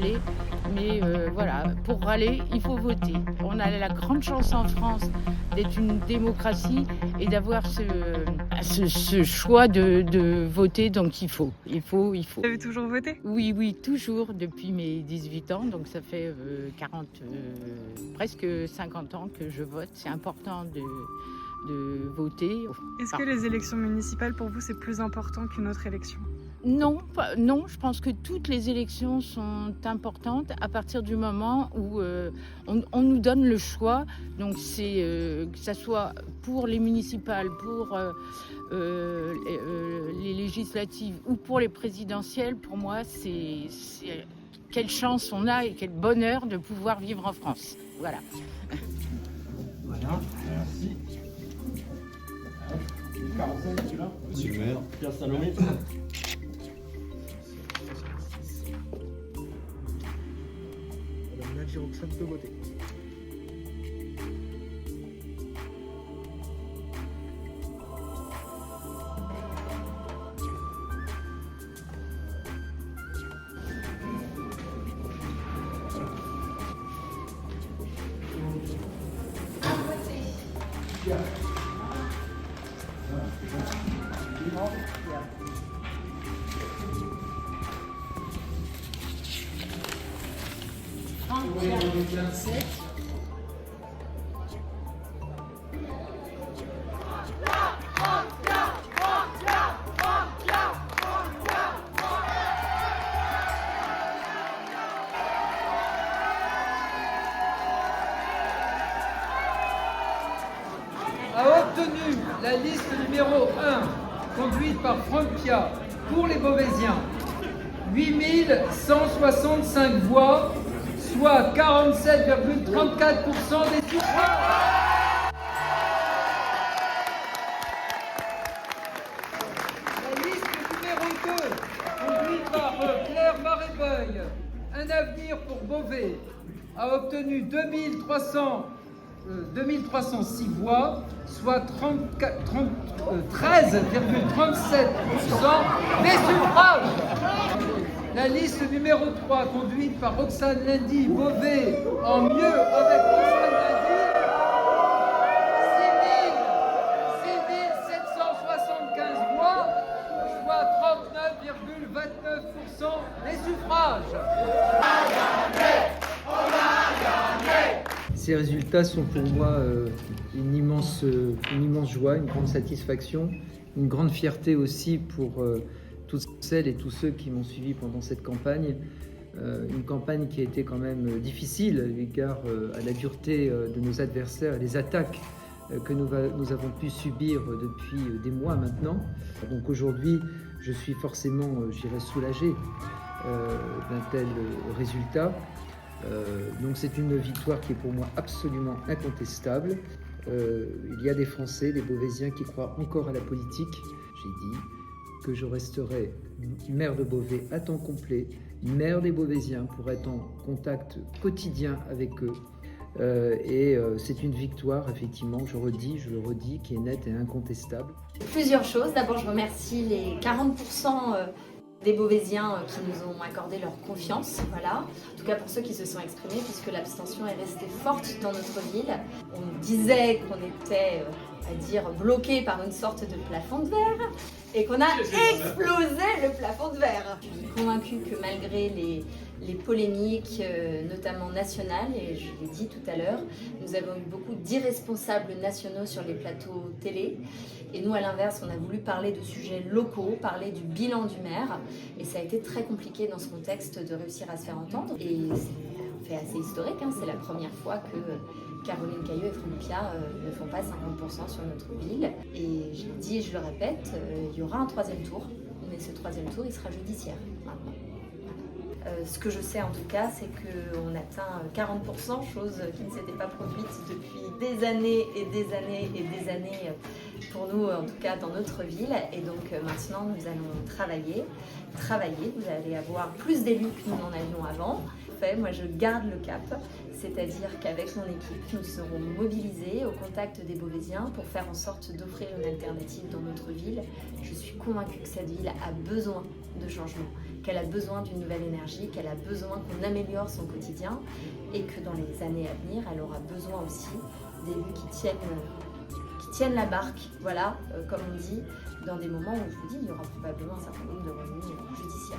râler. Mais voilà, pour râler, il faut voter. On a la grande chance en France d'être une démocratie et d'avoir ce choix de voter, donc il faut. Vous avez toujours voté ? Oui, toujours, depuis mes 18 ans, donc ça fait presque 50 ans que je vote. C'est important de voter. Est-ce que les élections municipales, pour vous, c'est plus important qu'une autre élection ? Non, je pense que toutes les élections sont importantes à partir du moment où on nous donne le choix. Donc c'est que ça soit pour les municipales, pour les législatives ou pour les présidentielles, pour moi c'est quelle chance on a et quel bonheur de pouvoir vivre en France. Voilà. Voilà, merci. Monsieur le maire. Pierre Salomé. Madame Nadia Roxane peut voter. A obtenu la liste numéro 1, conduite par Franck Pia, pour les Beauvaisiens, 8165 voix, soit 47,34% des suffrages. La liste numéro 2, conduite par Claire Marébeuil, Un avenir pour Beauvais, a obtenu 2306 voix, soit 13,37% des suffrages. La liste numéro 3, conduite par Roxane Lundy, Beauvais, en mieux avec Roxane Lundy, 6775 voix, soit 39,29% des suffrages. Ces résultats sont pour moi une immense joie, une grande satisfaction, une grande fierté aussi pour toutes celles et tous ceux qui m'ont suivi pendant cette campagne. Une campagne qui a été quand même difficile à l'égard à la dureté de nos adversaires et les attaques que nous avons pu subir depuis des mois maintenant. Donc aujourd'hui, je suis forcément, soulagé d'un tel résultat. Donc c'est une victoire qui est pour moi absolument incontestable. Il y a des Français, des Beauvaisiens qui croient encore à la politique. J'ai dit que je resterai maire de Beauvais à temps complet, maire des Beauvaisiens pour être en contact quotidien avec eux. C'est une victoire, effectivement, je le redis, qui est nette et incontestable. Plusieurs choses. D'abord, je remercie les 40% des Beauvaisiens qui nous ont accordé leur confiance, voilà. En tout cas pour ceux qui se sont exprimés, puisque l'abstention est restée forte dans notre ville. On disait qu'on était, bloqué par une sorte de plafond de verre et qu'on a explosé le plafond de verre. Je suis convaincue que malgré les polémiques, notamment nationales, et je l'ai dit tout à l'heure, nous avons eu beaucoup d'irresponsables nationaux sur les plateaux télé. Et nous, à l'inverse, on a voulu parler de sujets locaux, parler du bilan du maire. Et ça a été très compliqué dans ce contexte de réussir à se faire entendre. Et c'est un fait assez historique, hein. C'est la première fois que Caroline Cailleux et Franck Pia ne font pas 50% sur notre ville. Et je l'ai dit et je le répète, il y aura un troisième tour. Mais ce troisième tour, il sera judiciaire maintenant. Ce que je sais en tout cas, c'est qu'on atteint 40%, chose qui ne s'était pas produite depuis des années et des années et des années pour nous, en tout cas dans notre ville. Et donc maintenant, nous allons travailler. Vous allez avoir plus d'élus que nous n'en avions avant. Moi, je garde le cap, c'est-à-dire qu'avec mon équipe, nous serons mobilisés au contact des Beauvaisiens pour faire en sorte d'offrir une alternative dans notre ville. Je suis convaincue que cette ville a besoin de changement, qu'elle a besoin d'une nouvelle énergie, qu'elle a besoin qu'on améliore son quotidien et que dans les années à venir, elle aura besoin aussi d'élus qui tiennent la barque, voilà, comme on dit, dans des moments où, je vous dis, il y aura probablement un certain nombre de revenus judiciaires.